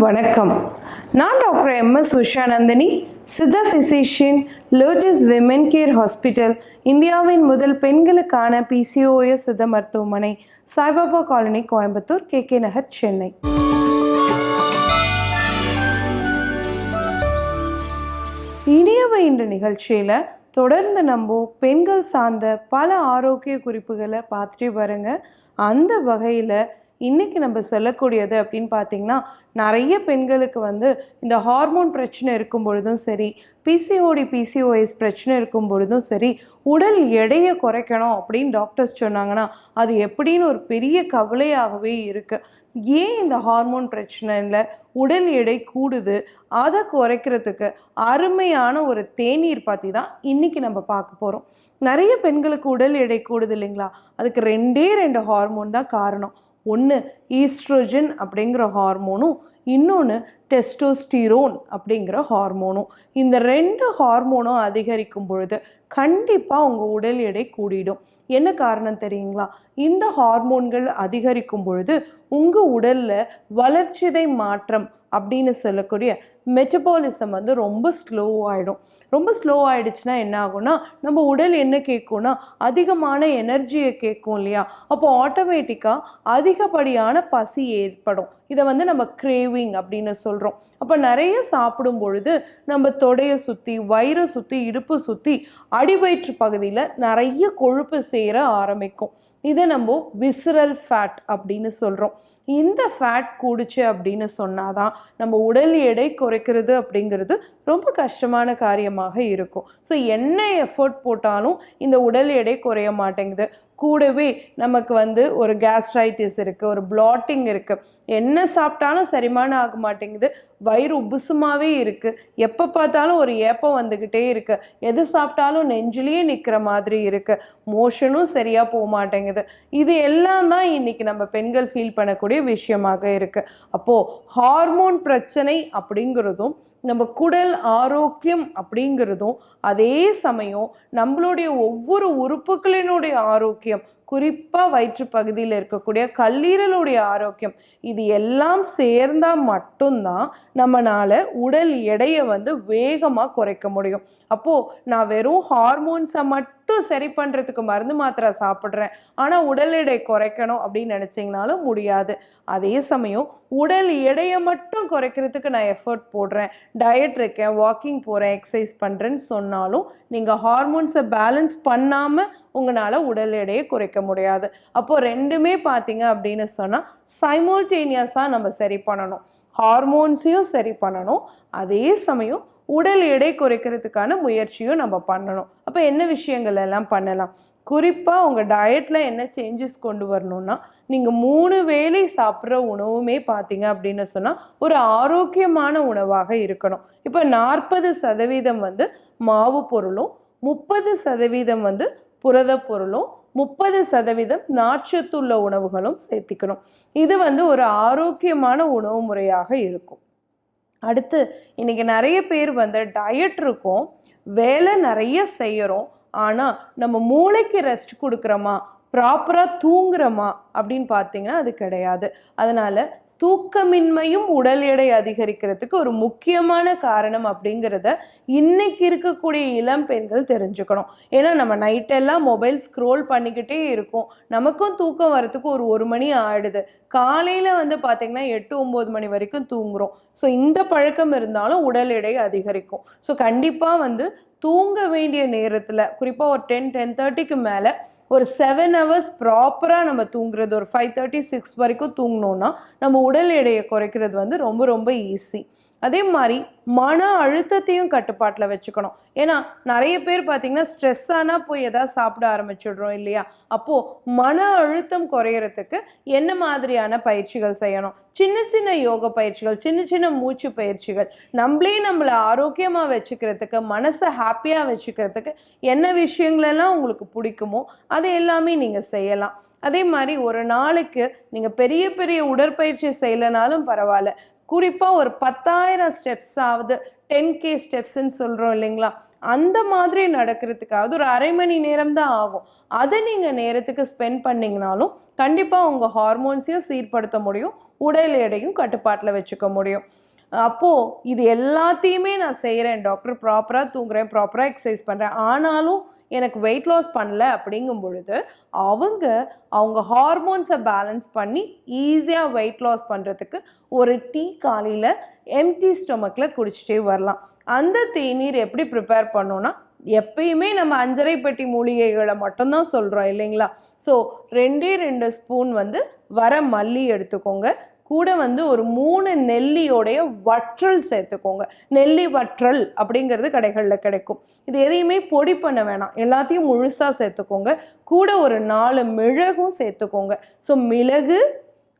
வணக்கம். நான் doctor MS Usha Nandhini, Siddha physician, lotus women care hospital, இந்தியாவின் முதல் பெண்களுக்கான பிசிஓஎஸ் சித்த மருத்துவமனை, சாய்பாபா காலனி, கோயம்புத்தூர், கேகே நகர், சென்னை. இனியவை என்ற நிகழ்ச்சியில் தொடர்ந்து நம்ம பெண்கள் சார்ந்த பல ஆரோக்கிய குறிப்புகளை பார்த்துட்டு வருங்க. அந்த வகையில் இன்றைக்கி நம்ம சொல்லக்கூடியது அப்படின்னு பார்த்திங்கன்னா, நிறைய பெண்களுக்கு இந்த ஹார்மோன் பிரச்சனை இருக்கும் பொழுதும் சரி, பிசிஓஎஸ் பிரச்சனை இருக்கும் பொழுதும் சரி, உடல் எடையை குறைக்கணும் அப்படின்னு டாக்டர்ஸ் சொன்னாங்கன்னா அது எப்படின்னு ஒரு பெரிய கவலையாகவே இருக்குது. ஏன் இந்த ஹார்மோன் பிரச்சனையில் உடல் எடை கூடுது, அதை குறைக்கிறதுக்கு அருமையான ஒரு தேநீர் பற்றி தான் இன்றைக்கி நம்ம பார்க்க போகிறோம். நிறைய பெண்களுக்கு உடல் எடை கூடுது இல்லைங்களா, அதுக்கு ரெண்டு ஹார்மோன் தான் காரணம். ஒன்று ஈஸ்ட்ரோஜன் அப்படிங்கிற ஹார்மோனும், இன்னொன்று டெஸ்டோஸ்டிரோன் அப்படிங்கிற ஹார்மோனும். இந்த ரெண்டு ஹார்மோனும் அதிகரிக்கும் பொழுது கண்டிப்பாக உங்கள் உடல் எடை கூடிடும். என்ன காரணம் தெரியுங்களா? இந்த ஹார்மோன்கள் அதிகரிக்கும் பொழுது உங்கள் உடலில் வளர்ச்சிதை மாற்றம் அப்படின்னு சொல்லக்கூடிய மெட்டபாலிசம் ரொம்ப ஸ்லோ ஆகிடும். ரொம்ப ஸ்லோ ஆகிடுச்சுன்னா என்ன ஆகும்னா, நம்ம உடல் என்ன கேட்கும்னா அதிகமான எனர்ஜியை கேட்கும் இல்லையா? அப்போ ஆட்டோமேட்டிக்காக அதிகப்படியான பசி ஏற்படும். இதை நம்ம கிரேவிங் அப்படின்னு சொல்கிறோம். அப்போ நிறைய சாப்பிடும் பொழுது நம்ம தொடையை சுற்றி, வயிறை சுற்றி, இடுப்பு சுற்றி, அடிவயிற்று பகுதியில் நிறைய கொழுப்பு சேர ஆரம்பிக்கும். இதை நம்ம விசரல் ஃபேட் அப்படின்னு சொல்கிறோம். இந்த ஃபேட் கூடுச்சு அப்படின்னு சொன்னாதான் நம்ம உடல் எடை குறைக்கிறது அப்படிங்கிறது ரொம்ப கஷ்டமான காரியமாக இருக்கும். ஸோ என்ன எஃபர்ட் போட்டாலும் இந்த உடல் எடை குறைய மாட்டேங்குது. கூடவே நமக்கு ஒரு கேஸ்ட்ரைட்டிஸ் இருக்குது, ஒரு பிளாட்டிங் இருக்குது, என்ன சாப்பிட்டாலும் செரிமானம் ஆக மாட்டேங்குது, வயிறு உப்புசுமாகவே இருக்குது, எப்போ பார்த்தாலும் ஒரு ஏப்பம் வந்துக்கிட்டே இருக்குது, எது சாப்பிட்டாலும் நெஞ்சிலேயே நிற்கிற மாதிரி இருக்குது, மோஷனும் சரியாக போக மாட்டேங்குது. இது எல்லாம் தான் இன்றைக்கி நம்ம பெண்கள் ஃபீல் பண்ணக்கூடிய விஷயமாக இருக்குது. அப்போது ஹார்மோன் பிரச்சனை அப்படிங்கிறதும் நம்ம குடல் ஆரோக்கியம் அப்படிங்கிறதும், அதே சமயம் நம்மளுடைய ஒவ்வொரு உறுப்புகளினுடைய ஆரோக்கியம், குறிப்பாக வயிற்று பகுதியில் இருக்கக்கூடிய கல்லீரலுடைய ஆரோக்கியம், இது எல்லாம் சேர்ந்தால் மட்டும்தான் நம்மளால் உடல் எடையை வேகமாக குறைக்க முடியும். அப்போது நான் வெறும் ஹார்மோன்ஸை மட்டும் சரி பண்ணுறதுக்கு மருந்து மாத்திரை சாப்பிட்றேன், ஆனால் உடல் எடை குறைக்கணும் அப்படின்னு நினச்சிங்கனாலும் முடியாது. அதே சமயம் உடல் எடையை மட்டும் குறைக்கிறதுக்கு நான் எஃபர்ட் போடுறேன், டயட் இருக்கேன், வாக்கிங் போகிறேன், எக்ஸசைஸ் பண்ணுறேன்னு சொன்னாலும் நீங்கள் ஹார்மோன்ஸை பேலன்ஸ் பண்ணாமல் உங்களால் உடல் எடையை குறைக்க முடியாது. அப்போது ரெண்டுமே பார்த்தீங்க அப்படின்னு சொன்னால் சைமல்டேனியஸாக நம்ம சரி பண்ணணும். ஹார்மோன்ஸையும் சரி பண்ணணும், அதே சமயம் உடல் எடை குறைக்கிறதுக்கான முயற்சியும் நம்ம பண்ணணும். அப்போ என்ன விஷயங்கள் எல்லாம் பண்ணலாம்? குறிப்பாக உங்கள் டயட்டில் என்ன சேஞ்சஸ் கொண்டு வரணும்னா, நீங்கள் 3 வேளை சாப்பிட்ற உணவுமே பார்த்தீங்க அப்படின்னு சொன்னால் ஒரு ஆரோக்கியமான உணவாக இருக்கணும். இப்போ 40% மாவு பொருளும், 30% புரத பொருளும், 30% நார்ச்சத்துள்ள உணவுகளும் சேர்த்திக்கணும். இது ஒரு ஆரோக்கியமான உணவு முறையாக இருக்கும். அடுத்து இன்றைக்கி நிறைய பேர் டயட் இருக்கும், வேலை நிறைய செய்கிறோம், ஆனால் நம்ம மூளைக்கு ரெஸ்ட் கொடுக்குறோமா, ப்ராப்பராக தூங்குறோமா அப்படின்னு பார்த்தீங்கன்னா அது கிடையாது. அதனால் தூக்கமின்மையும் உடல் எடை அதிகரிக்கிறதுக்கு ஒரு முக்கியமான காரணம் அப்படிங்கிறத இன்னைக்கு இருக்கக்கூடிய இளம் பெண்கள் தெரிஞ்சுக்கணும். ஏன்னா நம்ம நைட்டெல்லாம் மொபைல் ஸ்க்ரோல் பண்ணிக்கிட்டே இருக்கோம், நமக்கும் தூக்கம் வரத்துக்கு ஒரு மணி ஆகிடுது. காலையில் பார்த்திங்கன்னா 8-9 மணி வரைக்கும் தூங்குகிறோம். ஸோ இந்த பழக்கம் இருந்தாலும் உடல் எடை அதிகரிக்கும். ஸோ கண்டிப்பாக தூங்க வேண்டிய நேரத்தில், குறிப்பாக ஒரு 10-10:30க்கு மேலே ஒரு 7 hours ப்ராப்பராக நம்ம தூங்குறது, ஒரு 5:30-6 வரைக்கும் தூங்கினோன்னா நம்ம உடல் எடையை குறைக்கிறது ரொம்ப ரொம்ப ஈஸி. அதே மாதிரி மன அழுத்தத்தையும் கட்டுப்பாட்டில் வச்சுக்கணும். ஏன்னா நிறைய பேர் பார்த்திங்கன்னா ஸ்ட்ரெஸ் ஆனால் போய் எதாவது சாப்பிட ஆரம்பிச்சிடுறோம் இல்லையா? அப்போது மன அழுத்தம் குறையிறதுக்கு என்ன மாதிரியான பயிற்சிகள் செய்யணும்? சின்ன சின்ன யோக பயிற்சிகள், சின்ன சின்ன மூச்சு பயிற்சிகள், நம்மளை ஆரோக்கியமாக வச்சுக்கிறதுக்கு, மனசை ஹாப்பியாக வச்சுக்கிறதுக்கு என்ன விஷயங்களெல்லாம் உங்களுக்கு பிடிக்குமோ அது எல்லாமே நீங்கள் செய்யலாம். அதே மாதிரி ஒரு நாளைக்கு நீங்கள் பெரிய பெரிய உடற்பயிற்சி செய்யலைனாலும் பரவாயில்ல, குறிப்பாக ஒரு 10,000 ஸ்டெப்ஸாவது 10K ஸ்டெப்ஸ்ன்னு சொல்கிறோம் இல்லைங்களா, அந்த மாதிரி நடக்கிறதுக்காவது ஒரு அரை மணி நேரம் தான் ஆகும். அதை நீங்கள் நேரத்துக்கு ஸ்பெண்ட் பண்ணிங்கனாலும் கண்டிப்பாக உங்கள் ஹார்மோன்ஸையும் சீர்படுத்த முடியும், உடல் எடையும் கட்டுப்பாட்டில் வச்சுக்க முடியும். அப்போது இது எல்லாத்தையுமே நான் செய்கிறேன் டாக்டர், ப்ராப்பராக தூங்குறேன், ப்ராப்பராக எக்ஸசைஸ் பண்ணுறேன், ஆனாலும் எனக்கு வெயிட் லாஸ் பண்ணல அப்படிங்கும் பொழுது அவங்க ஹார்மோன்ஸை பேலன்ஸ் பண்ணி ஈஸியாக வெயிட் லாஸ் பண்ணுறதுக்கு ஒரு டீ காலையில் எம்டி ஸ்டொமக்கில் குடிச்சிட்டே வரலாம். அந்த தேநீர் எப்படி ப்ரிப்பேர் பண்ணோன்னா, எப்பயுமே நம்ம 5.5 பெட்டி மூலிகைகளை மட்டும்தான் சொல்கிறோம் இல்லைங்களா. ஸோ 2 ஸ்பூன் வர மல்லி எடுத்துக்கோங்க, கூட ஒரு 3 நெல்லியோடைய வற்றல் சேர்த்துக்கோங்க. நெல்லி வற்றல் அப்படிங்கிறது கடைகளில் கிடைக்கும். இது எதையுமே பொடி பண்ண வேணாம், எல்லாத்தையும் முழுசாக சேர்த்துக்கோங்க. கூட ஒரு 4 மிளகும் சேர்த்துக்கோங்க. ஸோ மிளகு,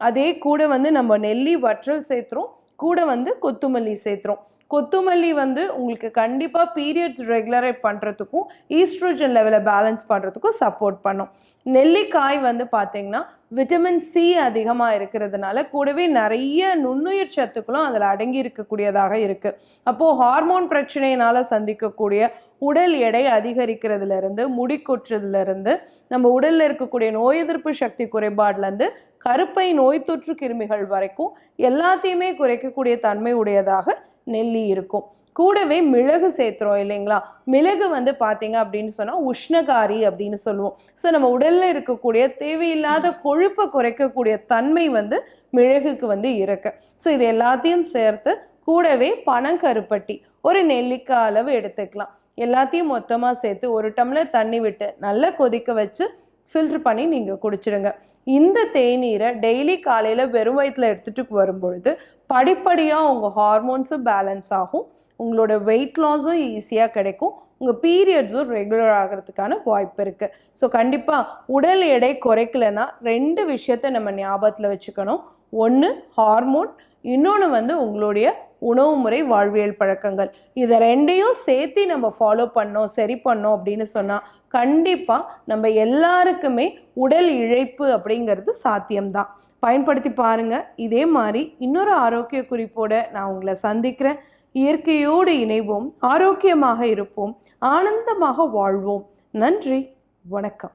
அதே கூட நம்ம நெல்லி வற்றல் சேர்த்துறோம், கூட கொத்துமல்லி சேர்த்துறோம். கொத்துமல்லி உங்களுக்கு கண்டிப்பாக பீரியட்ஸ் ரெகுலரேட் பண்ணுறதுக்கும் ஈஸ்ட்ரோஜன் லெவலை பேலன்ஸ் பண்ணுறதுக்கும் சப்போர்ட் பண்ணும். நெல்லிக்காய் பார்த்தீங்கன்னா விட்டமின் சி அதிகமாக இருக்கிறதுனால கூடவே நிறைய நுண்ணுயிர் சத்துக்களும் அதில் அடங்கி இருக்கக்கூடியதாக இருக்குது. அப்போது ஹார்மோன் பிரச்சனையினால் சந்திக்கக்கூடிய உடல் எடை அதிகரிக்கிறதுலேருந்து, முடி கொட்டுறதுலேருந்து, நம்ம உடலில் இருக்கக்கூடிய நோய் எதிர்ப்பு சக்தி குறைபாடுலேருந்து கருப்பை நோய் தொற்று கிருமிகள் வரைக்கும் எல்லாத்தையுமே குறைக்கக்கூடிய தன்மை உடையதாக நெல்லி இருக்கும். கூடவே மிளகு சேர்த்துறோம் இல்லைங்களா. மிளகு பார்த்தீங்க அப்படின்னு சொன்னால் உஷ்ணகாரி அப்படின்னு சொல்லுவோம். ஸோ நம்ம உடலில் இருக்கக்கூடிய தேவையில்லாத கொழுப்பை குறைக்கக்கூடிய தன்மை மிளகுக்கு இருக்கு. ஸோ இது எல்லாத்தையும் சேர்த்து கூடவே பனங்கருப்பட்டி ஒரு நெல்லிக்காய் அளவு எடுத்துக்கலாம். எல்லாத்தையும் மொத்தமாக சேர்த்து 1 டம்ளர் தண்ணி விட்டு நல்லா கொதிக்க வச்சு ஃபில்டர் பண்ணி நீங்கள் குடிச்சிடுங்க. இந்த தேநீரை டெய்லி காலையில் வெறும் வயிற்றில் எடுத்துகிட்டு வரும்பொழுது படிப்படியாக உங்கள் ஹார்மோன்ஸும் பேலன்ஸ் ஆகும், உங்களோட வெயிட் லாஸும் ஈஸியாக கிடைக்கும், உங்கள் பீரியட்ஸும் ரெகுலர் ஆகிறதுக்கான வாய்ப்பு இருக்குது. ஸோ கண்டிப்பாக உடல் எடை குறைக்கலைன்னா 2 விஷயத்தை நம்ம ஞாபகத்தில் வச்சுக்கணும். ஒன்று ஹார்மோன், இன்னொன்று உங்களுடைய உணவு முறை, வாழ்வியல் பழக்கங்கள். இதை 2யும் சேர்த்து நம்ம ஃபாலோ பண்ணோம், சரி பண்ணோம் அப்படின்னு சொன்னால் கண்டிப்பாக நம்ம எல்லாருக்குமே உடல் இழைப்பு அப்படிங்கிறது சாத்தியம்தான். பயன்படுத்தி பாருங்கள். இதே மாதிரி இன்னொரு ஆரோக்கிய குறிப்போடு நான் உங்களை சந்திக்கிறேன். இயற்கையோடு இணைவோம், ஆரோக்கியமாக இருப்போம், ஆனந்தமாக வாழ்வோம். நன்றி, வணக்கம்.